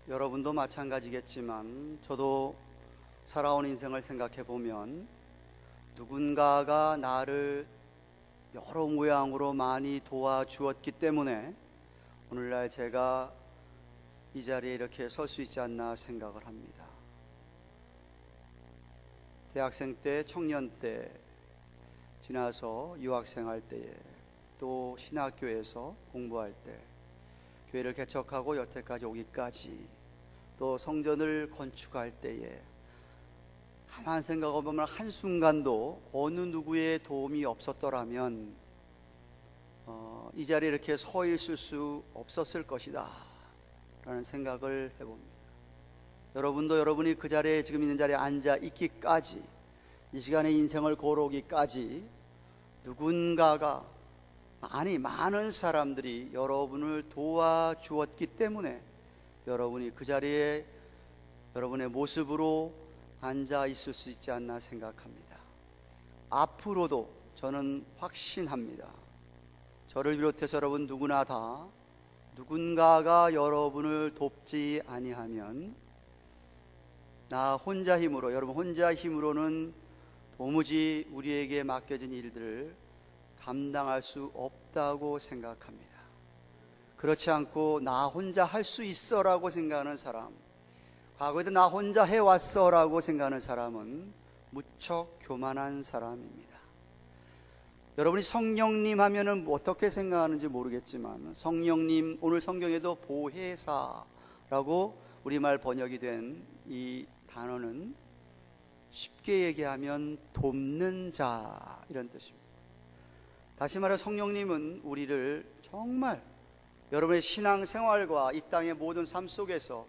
여러분도 마찬가지겠지만 저도 살아온 인생을 생각해 보면 누군가가 나를 여러 모양으로 많이 도와주었기 때문에 오늘날 제가 이 자리에 이렇게 설 수 있지 않나 생각을 합니다. 대학생 때, 청년 때, 지나서 유학생활 때에, 또 신학교에서 공부할 때, 교회를 개척하고 여태까지 오기까지, 또 성전을 건축할 때에 가만 생각해보면 한순간도 어느 누구의 도움이 없었더라면 이 자리에 이렇게 서 있을 수 없었을 것이다 라는 생각을 해봅니다. 여러분도 여러분이 그 자리에 지금 있는 자리에 앉아 있기까지, 이 시간에 인생을 걸어오기까지 누군가가, 많은 사람들이 여러분을 도와주었기 때문에 여러분이 그 자리에 여러분의 모습으로 앉아 있을 수 있지 않나 생각합니다. 앞으로도 저는 확신합니다. 저를 비롯해서 여러분 누구나 다 누군가가 여러분을 돕지 아니하면 나 혼자 힘으로, 여러분 혼자 힘으로는 도무지 우리에게 맡겨진 일들을 감당할 수 없다고 생각합니다. 그렇지 않고 나 혼자 할 수 있어 라고 생각하는 사람, 과거에도 나 혼자 해왔어 라고 생각하는 사람은 무척 교만한 사람입니다. 여러분이 성령님 하면은 어떻게 생각하는지 모르겠지만, 성령님, 오늘 성경에도 보혜사라고 우리말 번역이 된 이 단어는 쉽게 얘기하면 돕는 자, 이런 뜻입니다. 다시 말해 성령님은 우리를 정말 여러분의 신앙생활과 이 땅의 모든 삶 속에서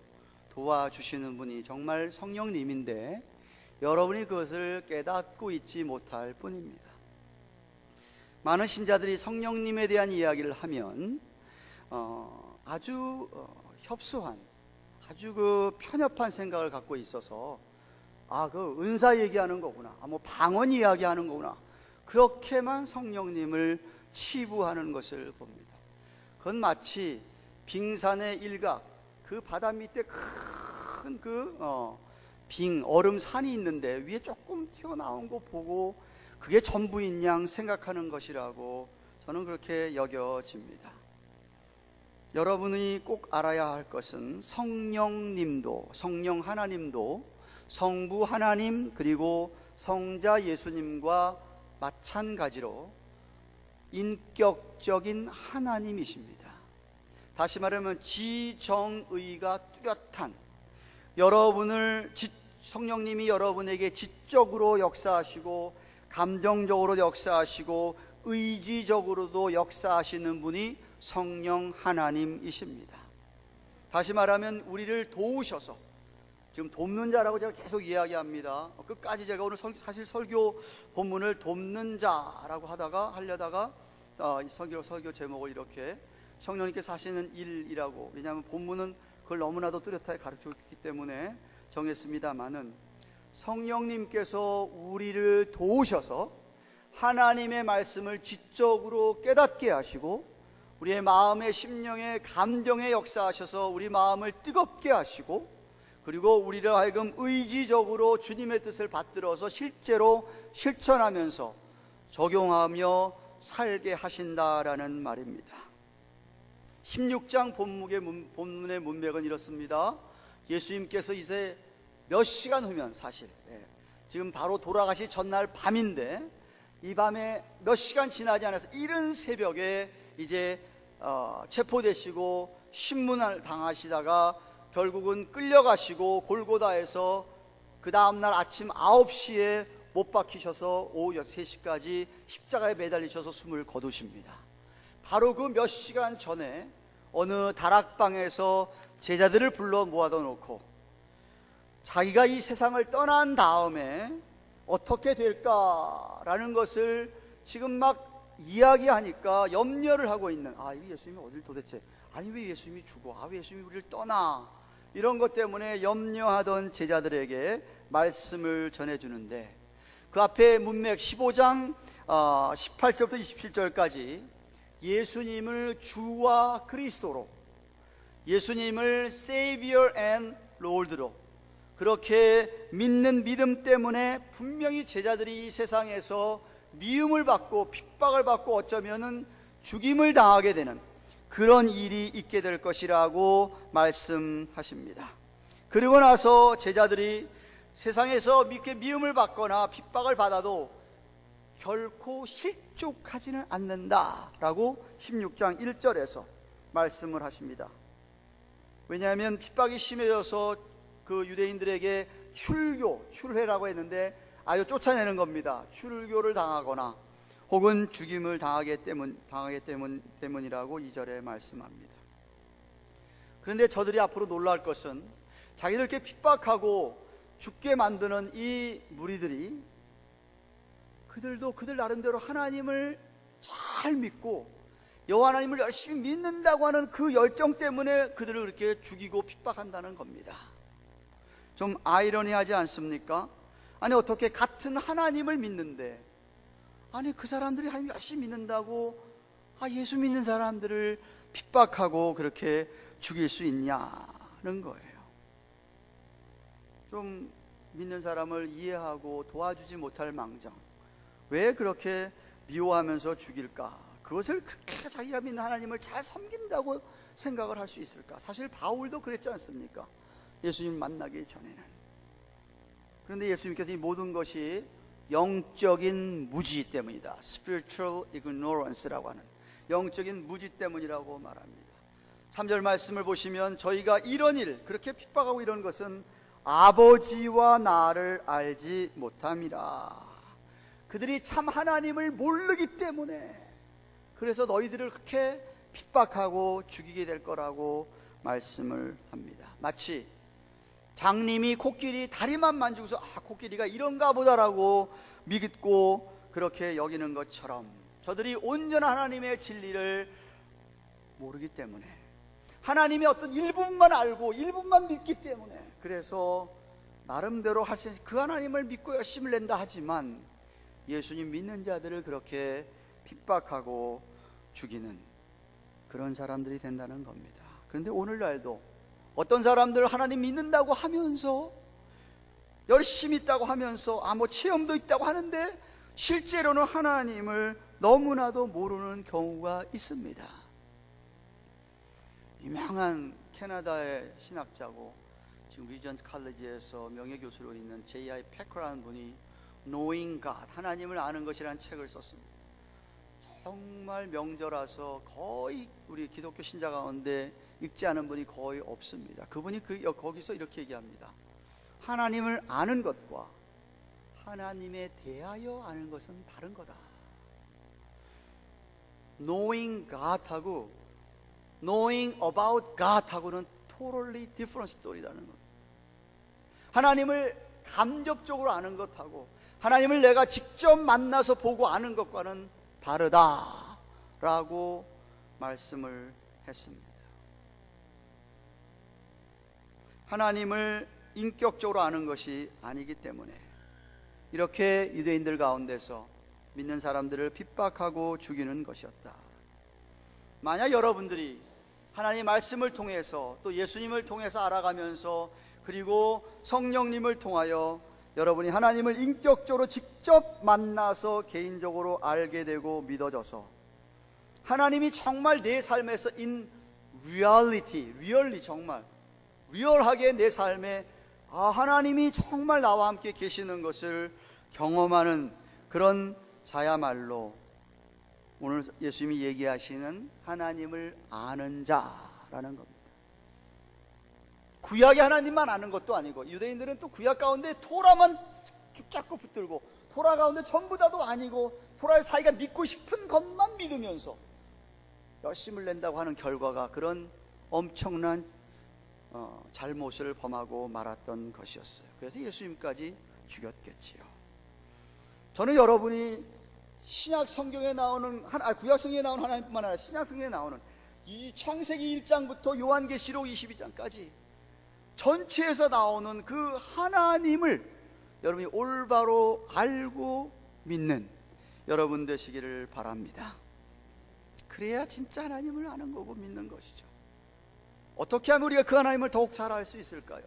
도와주시는 분이 정말 성령님인데 여러분이 그것을 깨닫고 있지 못할 뿐입니다. 많은 신자들이 성령님에 대한 이야기를 하면 아주 협소한, 아주 편협한 생각을 갖고 있어서 그 은사 얘기하는 거구나, 뭐 방언 이야기하는 거구나, 그렇게만 성령님을 치부하는 것을 봅니다. 그건 마치 빙산의 일각, 그 바다 밑에 큰 얼음 산이 있는데 위에 조금 튀어나온 거 보고 그게 전부인 양 생각하는 것이라고 저는 그렇게 여겨집니다. 여러분이 꼭 알아야 할 것은 성령님도, 성령 하나님도 성부 하나님 그리고 성자 예수님과 마찬가지로 인격적인 하나님이십니다. 다시 말하면 지정의가 뚜렷한, 성령님이 여러분에게 지적으로 역사하시고 감정적으로 역사하시고 의지적으로도 역사하시는 분이 성령 하나님이십니다. 다시 말하면 우리를 도우셔서, 지금 돕는 자라고 제가 계속 이야기합니다. 끝까지 제가 오늘 사실 설교 본문을 돕는 자라고 하려다가 설교 제목을 이렇게 성령님께서 하시는 일이라고, 왜냐하면 본문은 그걸 너무나도 뚜렷하게 가르쳐줬기 때문에 정했습니다마는, 성령님께서 우리를 도우셔서 하나님의 말씀을 지적으로 깨닫게 하시고 우리의 마음의 심령의 감정에 역사하셔서 우리 마음을 뜨겁게 하시고, 그리고 우리를 하여금 의지적으로 주님의 뜻을 받들어서 실제로 실천하면서 적용하며 살게 하신다라는 말입니다. 16장 본문의 문맥은 이렇습니다. 예수님께서 이제 몇 시간 후면, 사실 지금 바로 돌아가시 전날 밤인데, 이 밤에 몇 시간 지나지 않아서 이른 새벽에 이제 체포되시고 신문을 당하시다가 결국은 끌려가시고 골고다에서 그 다음날 아침 9시에 못 박히셔서 오후 3시까지 십자가에 매달리셔서 숨을 거두십니다. 바로 그 몇 시간 전에 어느 다락방에서 제자들을 불러 모아다 놓고 자기가 이 세상을 떠난 다음에 어떻게 될까라는 것을 지금 막 이야기하니까 염려를 하고 있는, 이 예수님이 어딜 도대체, 왜 예수님이 죽어, 왜 예수님이 우리를 떠나, 이런 것 때문에 염려하던 제자들에게 말씀을 전해주는데, 그 앞에 문맥 15장 18절부터 27절까지 예수님을 주와 그리스도로, 예수님을 Savior and Lord로 그렇게 믿는 믿음 때문에 분명히 제자들이 이 세상에서 미움을 받고 핍박을 받고 어쩌면은 죽임을 당하게 되는 그런 일이 있게 될 것이라고 말씀하십니다. 그리고 나서 제자들이 세상에서 이렇게 미움을 받거나 핍박을 받아도 결코 실족하지는 않는다라고 16장 1절에서 말씀을 하십니다. 왜냐하면 핍박이 심해져서 그 유대인들에게 출회라고 했는데 아주 쫓아내는 겁니다. 출교를 당하거나 혹은 죽임을 당하기 때문이라고 2절에 말씀합니다. 그런데 저들이 앞으로 놀랄 것은 자기들 이렇게 핍박하고 죽게 만드는 이 무리들이 그들도 그들 나름대로 하나님을 잘 믿고 여호와 하나님을 열심히 믿는다고 하는 그 열정 때문에 그들을 그렇게 죽이고 핍박한다는 겁니다. 좀 아이러니하지 않습니까? 아니 어떻게 같은 하나님을 믿는데 아니 그 사람들이 하나님 열심히 믿는다고 예수 믿는 사람들을 핍박하고 그렇게 죽일 수 있냐는 거예요. 좀 믿는 사람을 이해하고 도와주지 못할 망정 왜 그렇게 미워하면서 죽일까? 그것을 그렇게 자기가 믿는 하나님을 잘 섬긴다고 생각을 할 수 있을까? 사실 바울도 그랬지 않습니까? 예수님 만나기 전에는. 그런데 예수님께서 이 모든 것이 영적인 무지 때문이다. Spiritual ignorance라고 하는 영적인 무지 때문이라고 말합니다. 3절 말씀을 보시면 저희가 이런 일, 그렇게 핍박하고 이런 것은 아버지와 나를 알지 못함이라. 그들이 참 하나님을 모르기 때문에 그래서 너희들을 그렇게 핍박하고 죽이게 될 거라고 말씀을 합니다. 마치 장님이 코끼리 다리만 만지고서 코끼리가 이런가 보다라고 믿고 그렇게 여기는 것처럼 저들이 온전한 하나님의 진리를 모르기 때문에 하나님의 어떤 일부분만 알고 일부분만 믿기 때문에 그래서 나름대로 할 수 있는 그 하나님을 믿고 열심히 낸다 하지만 예수님 믿는 자들을 그렇게 핍박하고 죽이는 그런 사람들이 된다는 겁니다. 그런데 오늘날도 어떤 사람들 하나님 믿는다고 하면서 열심히 있다고 하면서 뭐 체험도 있다고 하는데 실제로는 하나님을 너무나도 모르는 경우가 있습니다. 유명한 캐나다의 신학자고 지금 리전트 칼리지에서 명예교수로 있는 J.I. 패커라는 분이 Knowing God, 하나님을 아는 것이라는 책을 썼습니다. 정말 명저라서 거의 우리 기독교 신자 가운데 읽지 않은 분이 거의 없습니다. 그분이 거기서 이렇게 얘기합니다. 하나님을 아는 것과 하나님에 대하여 아는 것은 다른 거다. Knowing God하고 Knowing about God하고는 totally different story라는 겁니다. 하나님을 감접적으로 아는 것하고 하나님을 내가 직접 만나서 보고 아는 것과는 다르다라고 말씀을 했습니다. 하나님을 인격적으로 아는 것이 아니기 때문에 이렇게 유대인들 가운데서 믿는 사람들을 핍박하고 죽이는 것이었다. 만약 여러분들이 하나님의 말씀을 통해서 또 예수님을 통해서 알아가면서 그리고 성령님을 통하여 여러분이 하나님을 인격적으로 직접 만나서 개인적으로 알게 되고 믿어져서 하나님이 정말 내 삶에서 in reality, 정말 리얼하게 내 삶에 하나님이 정말 나와 함께 계시는 것을 경험하는 그런 자야말로 오늘 예수님이 얘기하시는 하나님을 아는 자라는 겁니다. 구약의 하나님만 아는 것도 아니고 유대인들은 또 구약 가운데 토라만 붙잡고 붙들고 토라 가운데 전부 다도 아니고 토라에서 자기가 믿고 싶은 것만 믿으면서 열심을 낸다고 하는 결과가 그런 엄청난 잘못을 범하고 말았던 것이었어요. 그래서 예수님까지 죽였겠지요. 저는 여러분이 신약 성경에 나오는 구약 성경에 나오는 하나님뿐만 아니라 신약 성경에 나오는 이 창세기 1장부터 요한계시록 22장까지 전체에서 나오는 그 하나님을 여러분이 올바로 알고 믿는 여러분 되시기를 바랍니다. 그래야 진짜 하나님을 아는 거고 믿는 것이죠. 어떻게 하면 우리가 그 하나님을 더욱 잘 알 수 있을까요?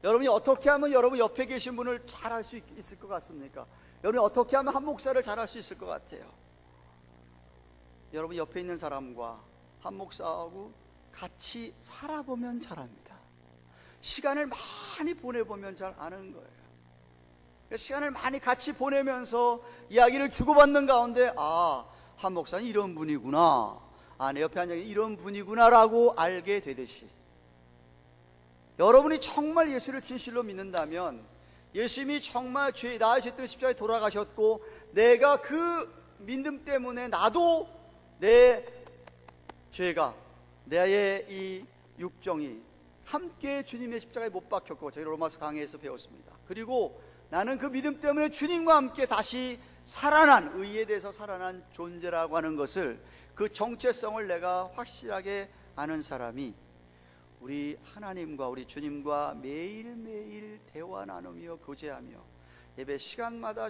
여러분이 어떻게 하면 여러분 옆에 계신 분을 잘 알 수 있을 것 같습니까? 여러분이 어떻게 하면 한 목사를 잘 알 수 있을 것 같아요? 여러분 옆에 있는 사람과 한 목사하고 같이 살아보면 잘합니다. 시간을 많이 보내보면 잘 아는 거예요. 시간을 많이 같이 보내면서 이야기를 주고받는 가운데 한 목사는 이런 분이구나, 내 옆에 앉아 이런 분이구나라고 알게 되듯이, 여러분이 정말 예수를 진실로 믿는다면, 예수님이 정말 나의 죄 때문에 십자가에 돌아가셨고 내가 그 믿음 때문에 나도 내 죄가, 나의 이 육정이 함께 주님의 십자가에 못 박혔고, 저희 로마서 강해에서 배웠습니다. 그리고 나는 그 믿음 때문에 주님과 함께 다시 살아난, 의에 대해서 살아난 존재라고 하는 것을, 그 정체성을 내가 확실하게 아는 사람이 우리 하나님과 우리 주님과 매일매일 대화 나누며 교제하며 예배 시간마다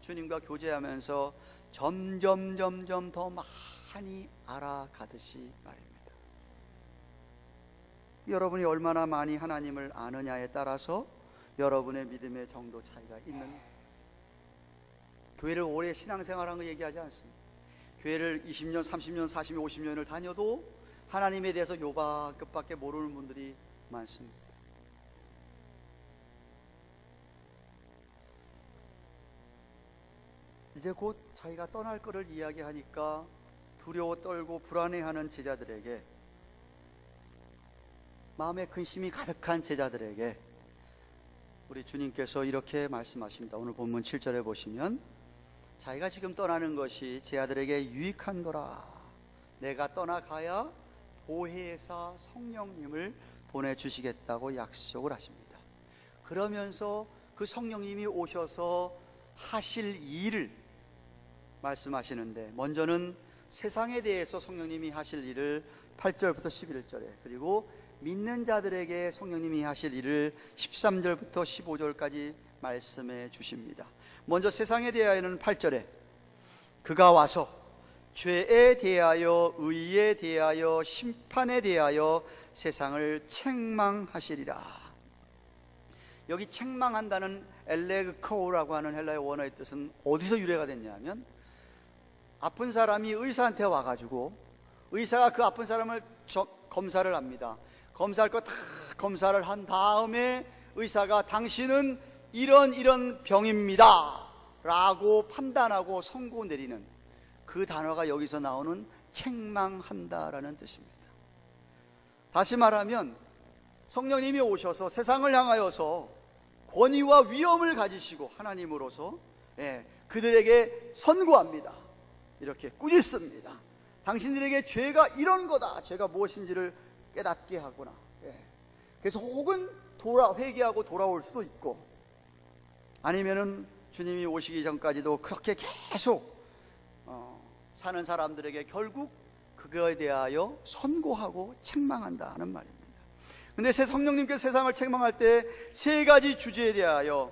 주님과 교제하면서 점점 더 많이 알아가듯이 말입니다. 여러분이 얼마나 많이 하나님을 아느냐에 따라서 여러분의 믿음의 정도 차이가 있는, 교회를 오래 신앙생활한 거 얘기하지 않습니다. 교회를 20년, 30년, 40년, 50년을 다녀도 하나님에 대해서 요박끝밖에 모르는 분들이 많습니다. 이제 곧 자기가 떠날 것을 이야기하니까 두려워 떨고 불안해하는 제자들에게, 마음에 근심이 가득한 제자들에게 우리 주님께서 이렇게 말씀하십니다. 오늘 본문 7절에 보시면, 자기가 지금 떠나는 것이 제 아들에게 유익한 거라. 내가 떠나가야 보혜사 성령님을 보내주시겠다고 약속을 하십니다. 그러면서 그 성령님이 오셔서 하실 일을 말씀하시는데, 먼저는 세상에 대해서 성령님이 하실 일을 8절부터 11절에, 그리고 믿는 자들에게 성령님이 하실 일을 13절부터 15절까지 말씀해 주십니다. 먼저 세상에 대하여는 8절에 그가 와서 죄에 대하여, 의에 대하여, 심판에 대하여 세상을 책망하시리라. 여기 책망한다는 엘레그코우라고 하는 헬라의 원어의 뜻은 어디서 유래가 됐냐면, 아픈 사람이 의사한테 와가지고 의사가 그 아픈 사람을 검사를 합니다. 검사할 거 다 검사를 한 다음에 의사가 당신은 이런 병입니다 라고 판단하고 선고 내리는 그 단어가 여기서 나오는 책망한다라는 뜻입니다. 다시 말하면 성령님이 오셔서 세상을 향하여서 권위와 위엄을 가지시고 하나님으로서 그들에게 선고합니다. 이렇게 꾸짖습니다. 당신들에게 죄가 이런 거다, 죄가 무엇인지를 깨닫게 하구나. 그래서 혹은 회개하고 돌아올 수도 있고, 아니면은 주님이 오시기 전까지도 그렇게 계속 사는 사람들에게 결국 그거에 대하여 선고하고 책망한다는 말입니다. 근데 성령님께서 세상을 책망할 때 세 가지 주제에 대하여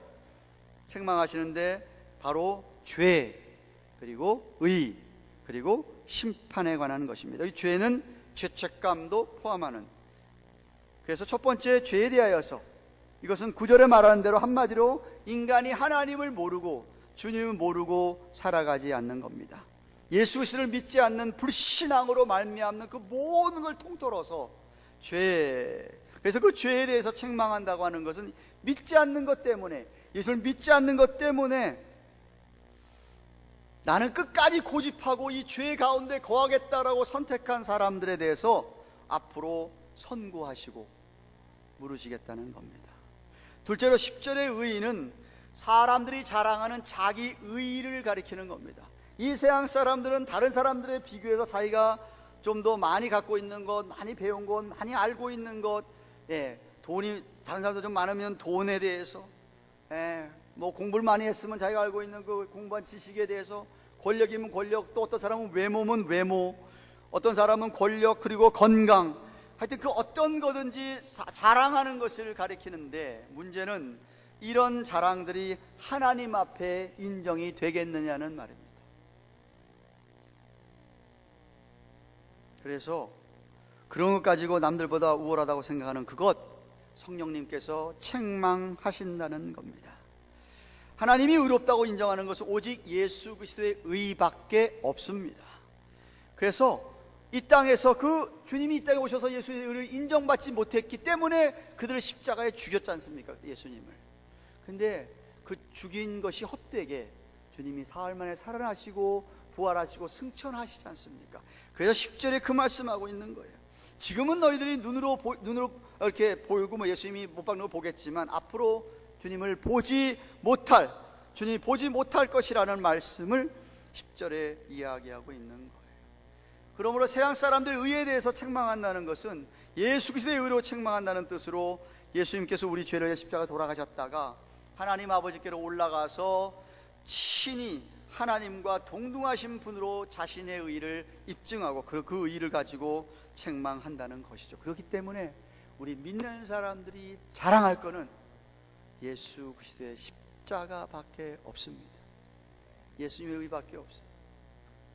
책망하시는데, 바로 죄, 그리고 의, 그리고 심판에 관한 것입니다. 이 죄는 죄책감도 포함하는, 그래서 첫 번째 죄에 대하여서, 이것은 9절에 말하는 대로 한마디로 인간이 하나님을 모르고 주님을 모르고 살아가지 않는 겁니다. 예수 그리스도를 믿지 않는 불신앙으로 말미암는 그 모든 걸 통틀어서 죄, 그래서 그 죄에 대해서 책망한다고 하는 것은 믿지 않는 것 때문에, 예수를 믿지 않는 것 때문에 나는 끝까지 고집하고 이 죄 가운데 거하겠다라고 선택한 사람들에 대해서 앞으로 선고하시고 물으시겠다는 겁니다. 둘째로 10절의 의의는 사람들이 자랑하는 자기 의의를 가리키는 겁니다. 이 세상 사람들은 다른 사람들에 비교해서 자기가 좀 더 많이 갖고 있는 것, 많이 배운 것, 많이 알고 있는 것, 돈이 다른 사람들 좀 많으면 돈에 대해서, 뭐 공부를 많이 했으면 자기가 알고 있는 그 공부한 지식에 대해서, 권력이면 권력, 또 어떤 사람은 외모면 외모, 어떤 사람은 권력, 그리고 건강, 하여튼 그 어떤 거든지 자랑하는 것을 가리키는데, 문제는 이런 자랑들이 하나님 앞에 인정이 되겠느냐는 말입니다. 그래서 그런 것 가지고 남들보다 우월하다고 생각하는 그것, 성령님께서 책망하신다는 겁니다. 하나님이 의롭다고 인정하는 것은 오직 예수 그리스도의 의밖에 없습니다. 그래서 이 땅에서 그 주님이 이 땅에 오셔서 예수의 의를 인정받지 못했기 때문에 그들을 십자가에 죽였지 않습니까? 예수님을. 근데 그 죽인 것이 헛되게 주님이 사흘 만에 살아나시고 부활하시고 승천하시지 않습니까? 그래서 10절에 그 말씀하고 있는 거예요. 지금은 너희들이 눈으로 이렇게 보이고 뭐 예수님이 못 박는 걸 보겠지만 앞으로 주님이 보지 못할 것이라는 말씀을 10절에 이야기하고 있는 거예요. 그러므로 세상 사람들의 의에 대해서 책망한다는 것은 예수 그리스도의 의로 책망한다는 뜻으로 예수님께서 우리 죄를 위해 십자가 돌아가셨다가 하나님 아버지께로 올라가서 친히 하나님과 동등하신 분으로 자신의 의를 입증하고 그 의를 가지고 책망한다는 것이죠. 그렇기 때문에 우리 믿는 사람들이 자랑할 것은 예수 그리스도의 십자가밖에 없습니다. 예수님의 의밖에 없어요.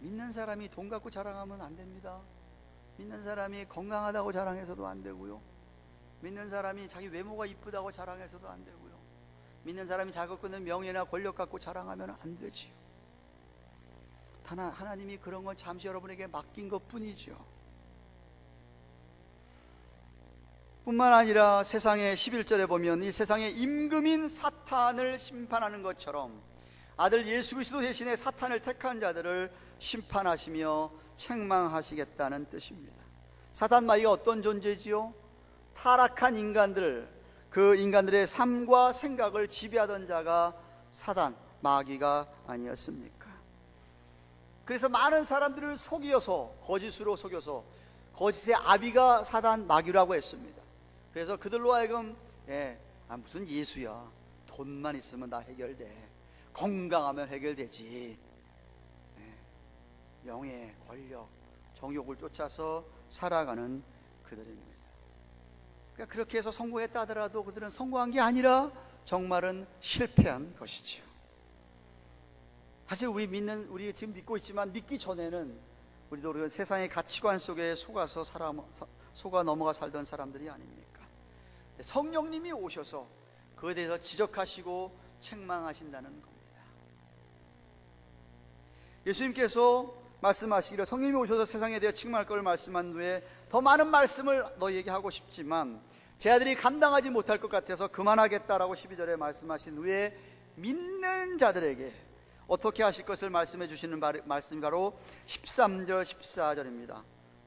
믿는 사람이 돈 갖고 자랑하면 안 됩니다. 믿는 사람이 건강하다고 자랑해서도 안 되고요. 믿는 사람이 자기 외모가 이쁘다고 자랑해서도 안 되고요. 믿는 사람이 자기 갖고 있는 명예나 권력 갖고 자랑하면 안 되지요. 단 하나님이 그런 건 잠시 여러분에게 맡긴 것 뿐이죠. 뿐만 아니라 세상의 11절에 보면 이 세상의 임금인 사탄을 심판하는 것처럼 아들 예수 그리스도 대신에 사탄을 택한 자들을 심판하시며 책망하시겠다는 뜻입니다. 사탄 마귀가 어떤 존재지요? 타락한 인간들, 그 인간들의 삶과 생각을 지배하던 자가 사단 마귀가 아니었습니까? 그래서 많은 사람들을 거짓으로 속여서 거짓의 아비가 사단 마귀라고 했습니다. 그래서 그들로 하여금 무슨 예수야, 돈만 있으면 다 해결돼, 건강하면 해결되지, 명예, 권력, 정욕을 쫓아서 살아가는 그들입니다. 그러니까 그렇게 해서 성공했다 하더라도 그들은 성공한 게 아니라 정말은 실패한 것이죠. 사실 우리 지금 믿고 있지만 믿기 전에는 우리도 세상의 가치관 속에 속아 넘어가 살던 사람들이 아닙니까? 성령님이 오셔서 그에 대해서 지적하시고 책망하신다는 겁니다. 예수님께서 말씀하시기를 성령님이 오셔서 세상에 대해 책망할 걸 말씀한 후에 더 많은 말씀을 너희에게 하고 싶지만 제 아들이 감당하지 못할 것 같아서 그만하겠다라고 12절에 말씀하신 후에 믿는 자들에게 어떻게 하실 것을 말씀해 주시는 말씀이 바로 13절 14절입니다.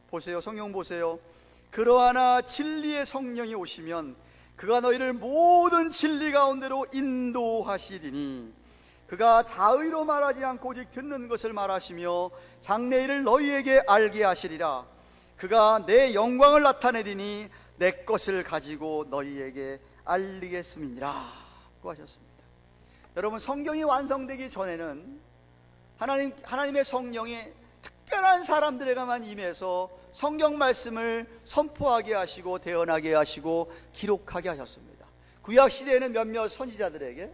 보세요, 성경 보세요. 그러하나 진리의 성령이 오시면 그가 너희를 모든 진리 가운데로 인도하시리니 그가 자의로 말하지 않고 오직 듣는 것을 말하시며 장래일을 너희에게 알게 하시리라. 그가 내 영광을 나타내리니 내 것을 가지고 너희에게 알리겠음이니라 고 하셨습니다. 여러분, 성경이 완성되기 전에는 하나님의 성령이 특별한 사람들에게만 임해서 성경 말씀을 선포하게 하시고 대언하게 하시고 기록하게 하셨습니다. 구약 시대에는 몇몇 선지자들에게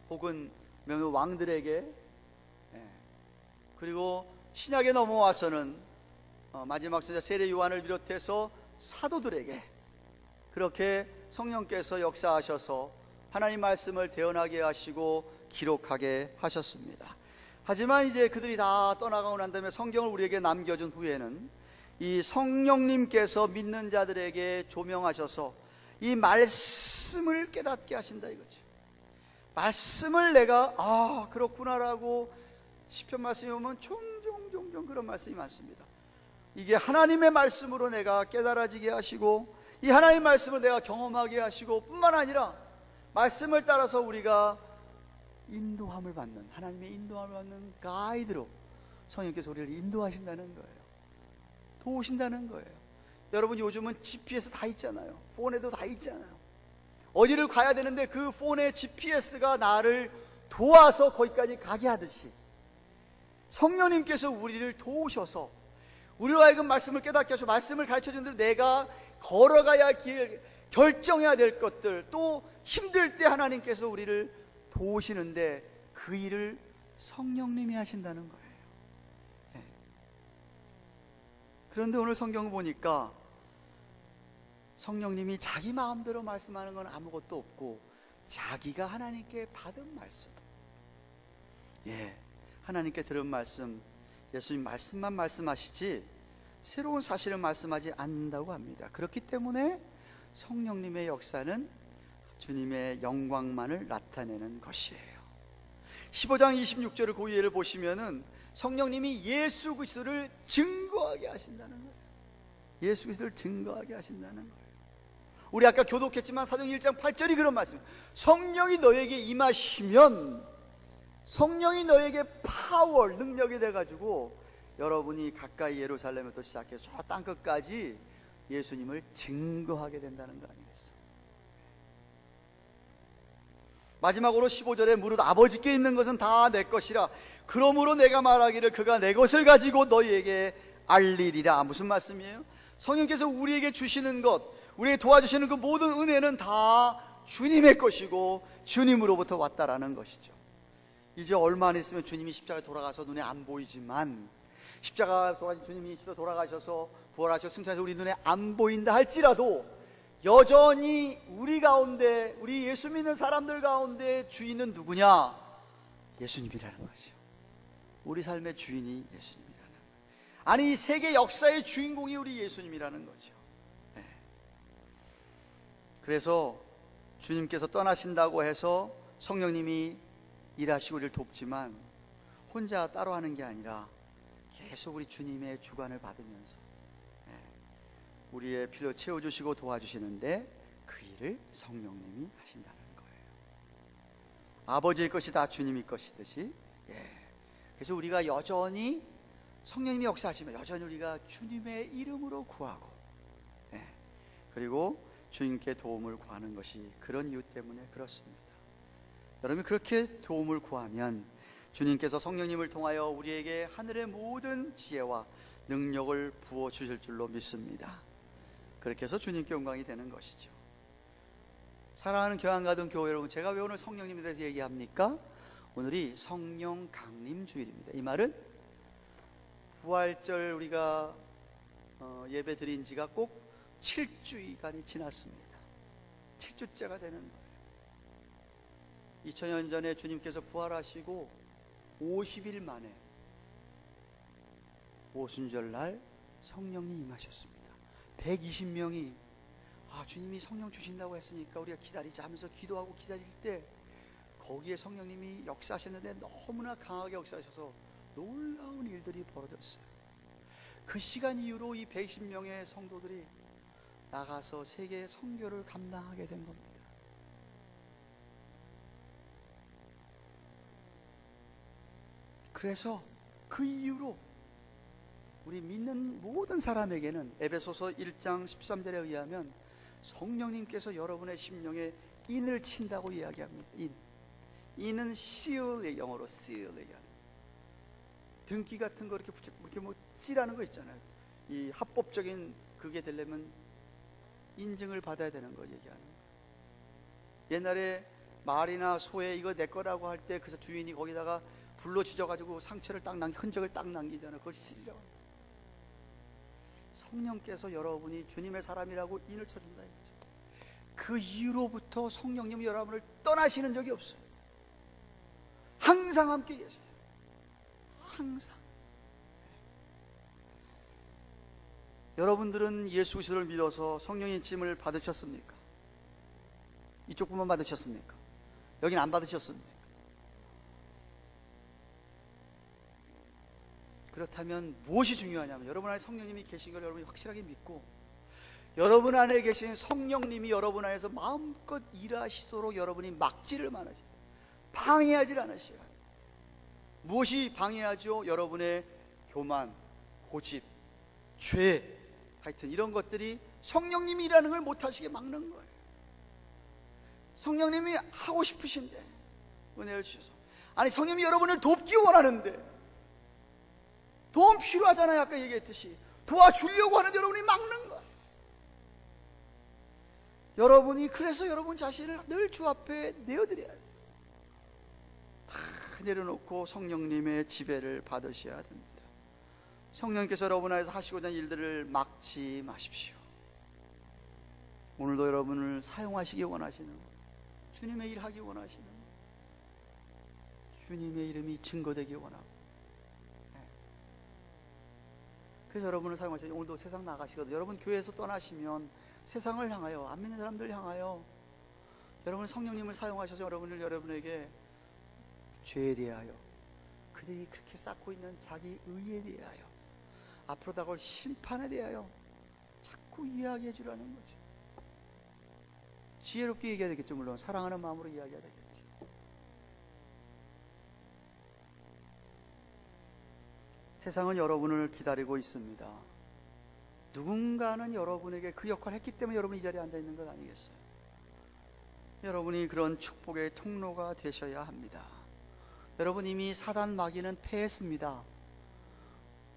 혹은 몇몇 왕들에게, 그리고 신약에 넘어와서는 마지막 선지자 세례 요한을 비롯해서 사도들에게 그렇게 성령께서 역사하셔서 하나님 말씀을 대언하게 하시고 기록하게 하셨습니다. 하지만 이제 그들이 다 떠나가고 난 다음에 성경을 우리에게 남겨준 후에는 이 성령님께서 믿는 자들에게 조명하셔서 이 말씀을 깨닫게 하신다 이거죠. 말씀을 내가 그렇구나라고 시편 말씀에 보면 종종 그런 말씀이 많습니다. 이게 하나님의 말씀으로 내가 깨달아지게 하시고 이 하나님의 말씀을 내가 경험하게 하시고 뿐만 아니라 말씀을 따라서 우리가 인도함을 받는, 하나님의 인도함을 받는 가이드로 성령께서 우리를 인도하신다는 거예요. 도우신다는 거예요. 여러분, 요즘은 GPS 다 있잖아요. 폰에도 다 있잖아요. 어디를 가야 되는데 그 폰의 GPS가 나를 도와서 거기까지 가게 하듯이 성령님께서 우리를 도우셔서 우리로 하여금 말씀을 깨닫게 하시고 말씀을 가르쳐준 대로 내가 걸어가야 할 길, 결정해야 될 것들, 또 힘들 때 하나님께서 우리를 도우시는데 그 일을 성령님이 하신다는 거예요. 그런데 오늘 성경 보니까 성령님이 자기 마음대로 말씀하는 건 아무것도 없고 자기가 하나님께 받은 말씀, 하나님께 들은 말씀, 예수님 말씀만 말씀하시지 새로운 사실을 말씀하지 않는다고 합니다. 그렇기 때문에 성령님의 역사는 주님의 영광만을 나타내는 것이에요. 15장 26절을 그 예를 보시면은 성령님이 예수 그리스도를 증거하게 하신다는 거예요. 예수 그리스도를 증거하게 하신다는 거예요. 우리 아까 교독했지만 사도행 1장 8절이 그런 말씀이에요. 성령이 너에게 임하시면, 성령이 너에게 파워, 능력이 돼가지고 여러분이 가까이 예루살렘에서 시작해서 저 땅끝까지 예수님을 증거하게 된다는 거 아니겠어요? 마지막으로 15절에 무릇 아버지께 있는 것은 다 내 것이라 그러므로 내가 말하기를 그가 내 것을 가지고 너희에게 알리리라. 무슨 말씀이에요? 성령께서 우리에게 주시는 것, 우리에게 도와주시는 그 모든 은혜는 다 주님의 것이고 주님으로부터 왔다라는 것이죠. 이제 얼마 안 있으면 주님이 십자가에 돌아가서 눈에 안 보이지만, 십자가 돌아가신 주님이 십자가 돌아가셔서 부활하셔서 승천해서 우리 눈에 안 보인다 할지라도 여전히 우리 가운데, 우리 예수 믿는 사람들 가운데 주인은 누구냐? 예수님이라는 거죠. 우리 삶의 주인이 예수님이라는 거예요. 아니, 이 세계 역사의 주인공이 우리 예수님이라는 거죠. 그래서 주님께서 떠나신다고 해서 성령님이 일하시고 우리를 돕지만 혼자 따로 하는 게 아니라 계속 우리 주님의 주관을 받으면서 우리의 필요 채워주시고 도와주시는데 그 일을 성령님이 하신다는 거예요. 아버지의 것이 다 주님의 것이듯이, 그래서 우리가 여전히 성령님이 역사하시면 여전히 우리가 주님의 이름으로 구하고, 그리고 주님께 도움을 구하는 것이 그런 이유 때문에 그렇습니다. 여러분이 그렇게 도움을 구하면 주님께서 성령님을 통하여 우리에게 하늘의 모든 지혜와 능력을 부어주실 줄로 믿습니다. 그렇게 해서 주님께 영광이 되는 것이죠. 사랑하는 교환가든 교회 여러분, 제가 왜 오늘 성령님에 대해서 얘기합니까? 오늘이 성령 강림 주일입니다. 이 말은 부활절 우리가 예배 드린 지가 꼭 7주간이 지났습니다. 7주째가 되는 거예요. 2000년 전에 주님께서 부활하시고 50일 만에 오순절날 성령이 임하셨습니다. 120명이 주님이 성령 주신다고 했으니까 우리가 기다리자 하면서 기도하고 기다릴 때 거기에 성령님이 역사하셨는데 너무나 강하게 역사하셔서 놀라운 일들이 벌어졌어요. 그 시간 이후로 이 120명의 성도들이 나가서 세계 선교를 감당하게 된 겁니다. 그래서 그 이후로 우리 믿는 모든 사람에게는 에베소서 1장 13절에 의하면 성령님께서 여러분의 심령에 인을 친다고 이야기합니다. 인은 seal의 영어로 seal 얘기하는, 등기 같은 거 이렇게 뭐 찌라는 거 있잖아요. 이 합법적인 그게 되려면 인증을 받아야 되는 걸 얘기하는 거예요. 옛날에 말이나 소에 이거 내 거라고 할 때 그 주인이 거기다가 불로 지져가지고 상처를 딱 흔적을 딱 남기잖아요. 그걸 쓰려고. 성령께서 여러분이 주님의 사람이라고 인을 쳐준다 이거죠. 그 이후로부터 성령님이 여러분을 떠나시는 적이 없어요. 항상 함께 계세요. 항상. 여러분들은 예수 그리스도를 믿어서 성령의 찜을 받으셨습니까? 이쪽뿐만 받으셨습니까? 여기는 안 받으셨습니까? 그렇다면 무엇이 중요하냐면 여러분 안에 성령님이 계신 걸 여러분이 확실하게 믿고 여러분 안에 계신 성령님이 여러분 안에서 마음껏 일하시도록 여러분이 막지를 말하지, 방해하지 않으셔야 해요. 무엇이 방해하죠? 여러분의 교만, 고집, 죄, 하여튼 이런 것들이 성령님이 일하는 걸 못하시게 막는 거예요. 성령님이 하고 싶으신데 은혜를 주셔서, 아니 성령님이 여러분을 돕기 원하는데 도움 필요하잖아요. 아까 얘기했듯이 도와주려고 하는데 여러분이 막는 거예요. 여러분이 그래서 여러분 자신을 늘 주 앞에 내어드려야 돼요. 다 내려놓고 성령님의 지배를 받으셔야 됩니다. 성령께서 여러분 안에서 하시고자 하는 일들을 막지 마십시오. 오늘도 여러분을 사용하시기 원하시는, 주님의 일 하기 원하시는, 주님의 이름이 증거되기 원하고, 그래서 여러분을 사용하셔요. 오늘도 세상 나가시거든요. 여러분 교회에서 떠나시면 세상을 향하여, 안 믿는 사람들 향하여 여러분 성령님을 사용하셔서 여러분에게 죄에 대하여, 그들이 그렇게 쌓고 있는 자기 의에 대하여, 앞으로 다가올 심판에 대하여 자꾸 이야기해 주라는 거죠. 지혜롭게 얘기해야 되겠죠. 물론 사랑하는 마음으로 이야기해야 되겠죠. 세상은 여러분을 기다리고 있습니다. 누군가는 여러분에게 그 역할을 했기 때문에 여러분이 이 자리에 앉아 있는 것 아니겠어요? 여러분이 그런 축복의 통로가 되셔야 합니다. 여러분 이미 사단 마귀는 패했습니다.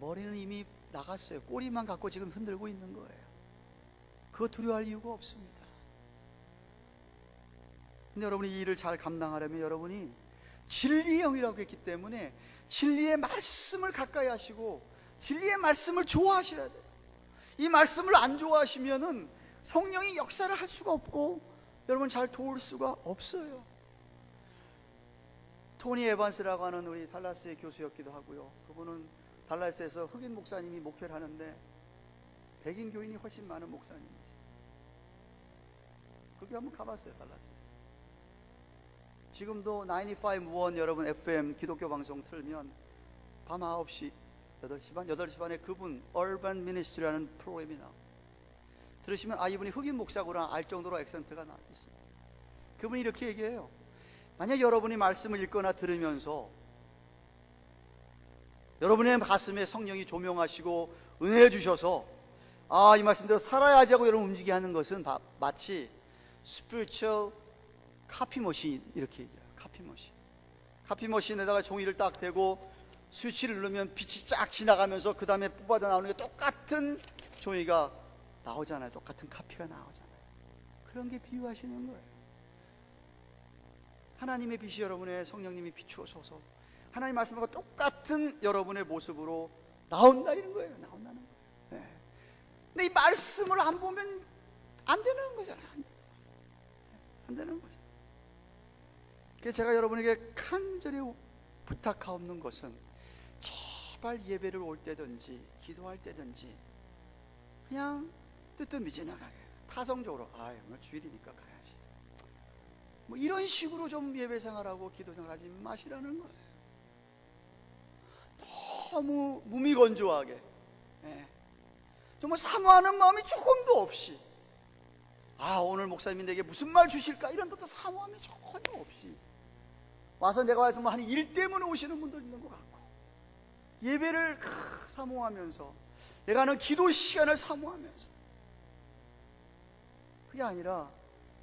머리는 이미 나갔어요. 꼬리만 갖고 지금 흔들고 있는 거예요. 그거 두려워할 이유가 없습니다. 근데 여러분이 이 일을 잘 감당하려면 여러분이 진리의 영이라고 했기 때문에 진리의 말씀을 가까이 하시고 진리의 말씀을 좋아하셔야 돼요. 이 말씀을 안 좋아하시면은 성령이 역사를 할 수가 없고 여러분 잘 도울 수가 없어요. 토니 에반스라고 하는 우리 달라스의 교수였기도 하고요. 그분은 달라스에서 흑인 목사님이 목회를 하는데 백인 교인이 훨씬 많은 목사님이세요. 거기 한번 가봤어요. 달라스. 지금도 95.1 여러분 FM 기독교 방송 틀면 밤 9시 8시 반에 그분 Urban Ministry라는 프로그램이 나와요. 들으시면 이분이 흑인 목사구나 알 정도로 액센트가 있습니다. 그분이 이렇게 얘기해요. 만약 여러분이 말씀을 읽거나 들으면서 여러분의 가슴에 성령이 조명하시고 은혜 주셔서 이 말씀대로 살아야지 하고 여러분 움직이게 하는 것은 마치 spiritual 카피머신 이렇게 얘기해요. 카피머신에다가 종이를 딱 대고 스위치를 누르면 빛이 쫙 지나가면서 그 다음에 뽑아져 나오는 게 똑같은 종이가 나오잖아요. 똑같은 카피가 나오잖아요. 그런 게 비유하시는 거예요. 하나님의 빛이 여러분의 성령님이 비추어서서 하나님 말씀과 똑같은 여러분의 모습으로 나온다 이런 거예요. 나온다는 거예요. 네. 근데 이 말씀을 안 보면 안 되는 거잖아요. 안 되는 거죠. 그래서 제가 여러분에게 간절히 부탁하옵는 것은 제발 예배를 올 때든지 기도할 때든지 그냥 뜨뜻미지근하게 타성적으로 오늘 주일이니까 가야지 뭐 이런 식으로 좀 예배 생활하고 기도 생활하지 마시라는 거예요. 너무 무미건조하게 정말 사모하는 마음이 조금도 없이 오늘 목사님이 내게 무슨 말 주실까 이런 것도 사모함이 전혀 없이 와서 내가 와서 뭐 한 일 때문에 오시는 분들 있는 것 같고 예배를 사모하면서 내가 하는 기도 시간을 사모하면서 그게 아니라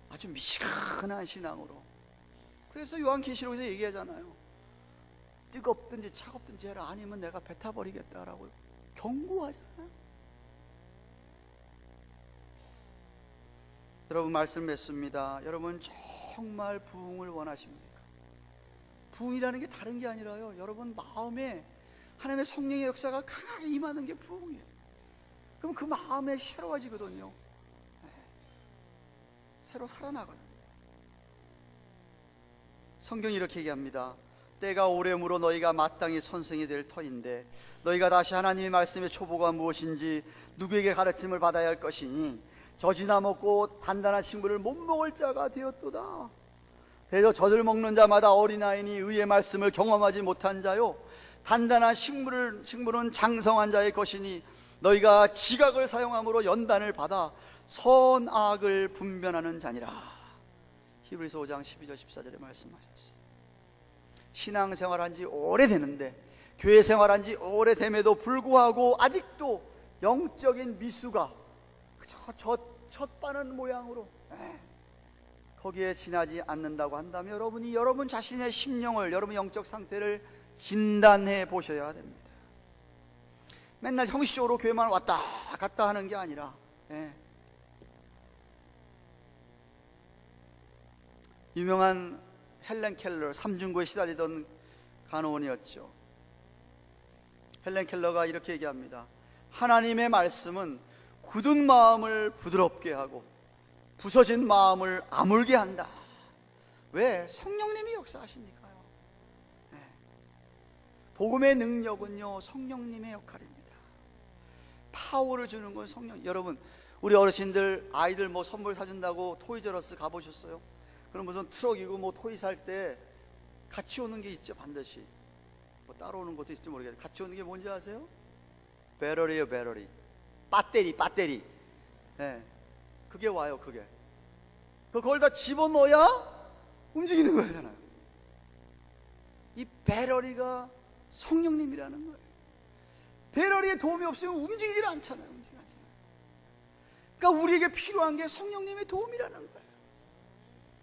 아주 미시근한 신앙으로. 그래서 요한계시록에서 얘기하잖아요. 뜨겁든지 차갑든지 해라. 아니면 내가 뱉어버리겠다라고 경고하잖아요. 여러분 말씀 맺습니다. 여러분 정말 부흥을 원하십니까? 부흥이라는 게 다른 게 아니라요, 여러분 마음에 하나님의 성령의 역사가 강하게 임하는 게 부흥이에요. 그럼 그 마음에 새로워지거든요. 새로 살아나거든요. 성경이 이렇게 얘기합니다. 때가 오래므로 너희가 마땅히 선생이 될 터인데 너희가 다시 하나님의 말씀의 초보가 무엇인지 누구에게 가르침을 받아야 할 것이니 젖이나 먹고 단단한 식물을 못 먹을 자가 되었도다. 대저 젖을 먹는 자마다 어린아이니 의의 말씀을 경험하지 못한 자요 단단한 식물은 장성한 자의 것이니 너희가 지각을 사용함으로 연단을 받아 선악을 분별하는 자니라. 히브리서 5장 12절 14절에 말씀하셨어요. 신앙생활한 지 오래되는데 교회 생활한 지 오래됨에도 불구하고 아직도 영적인 미수가 젖바는 모양으로 거기에 지나지 않는다고 한다면 여러분이 여러분 자신의 심령을, 여러분 영적 상태를 진단해 보셔야 됩니다. 맨날 형식적으로 교회만 왔다 갔다 하는 게 아니라 유명한 헬렌 켈러, 삼중고에 시달리던 간호원이었죠. 헬렌 켈러가 이렇게 얘기합니다. 하나님의 말씀은 굳은 마음을 부드럽게 하고 부서진 마음을 아물게 한다. 왜? 성령님이 역사하시니까요. 네. 복음의 능력은요, 성령님의 역할입니다. 파워를 주는 건 성령. 여러분, 우리 어르신들 아이들 뭐 선물 사준다고 토이저러스 가보셨어요? 그럼 무슨 트럭이고 뭐 토이 살 때 같이 오는 게 있죠. 반드시 뭐 따로 오는 것도 있을지 모르겠어요. 같이 오는 게 뭔지 아세요? 배터리요. 배터리, 배터리. 네. 그게 와요. 그게 그걸 다 집어넣어야 움직이는 거잖아요. 이 배터리가 성령님이라는 거예요. 배터리에 도움이 없으면 움직이질 않잖아요. 그러니까 우리에게 필요한 게 성령님의 도움이라는 거예요.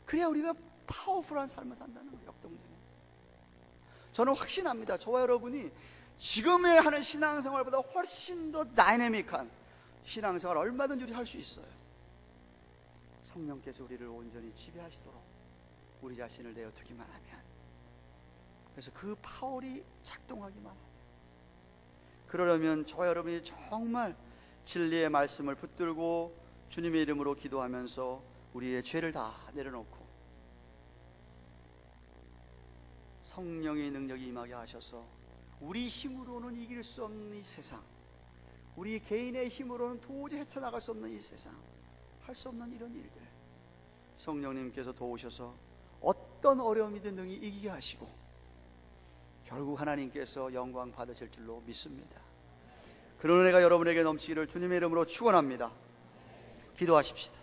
그래야 우리가 파워풀한 삶을 산다는 거예요. 역동적인. 저는 확신합니다. 저와 여러분이 지금의 하는 신앙생활보다 훨씬 더 다이내믹한 신앙생활 얼마든지 우리 할 수 있어요. 성령께서 우리를 온전히 지배하시도록 우리 자신을 내어두기만 하면, 그래서 그 파월이 작동하기만 하면, 그러려면 저와 여러분이 정말 진리의 말씀을 붙들고 주님의 이름으로 기도하면서 우리의 죄를 다 내려놓고 성령의 능력이 임하게 하셔서 우리 힘으로는 이길 수 없는 이 세상, 우리 개인의 힘으로는 도저히 헤쳐나갈 수 없는 이 세상, 할 수 없는 이런 일들, 성령님께서 도우셔서 어떤 어려움이든 능히 이기게 하시고 결국 하나님께서 영광 받으실 줄로 믿습니다. 그런 은혜가 여러분에게 넘치기를 주님의 이름으로 축원합니다. 기도하십시다.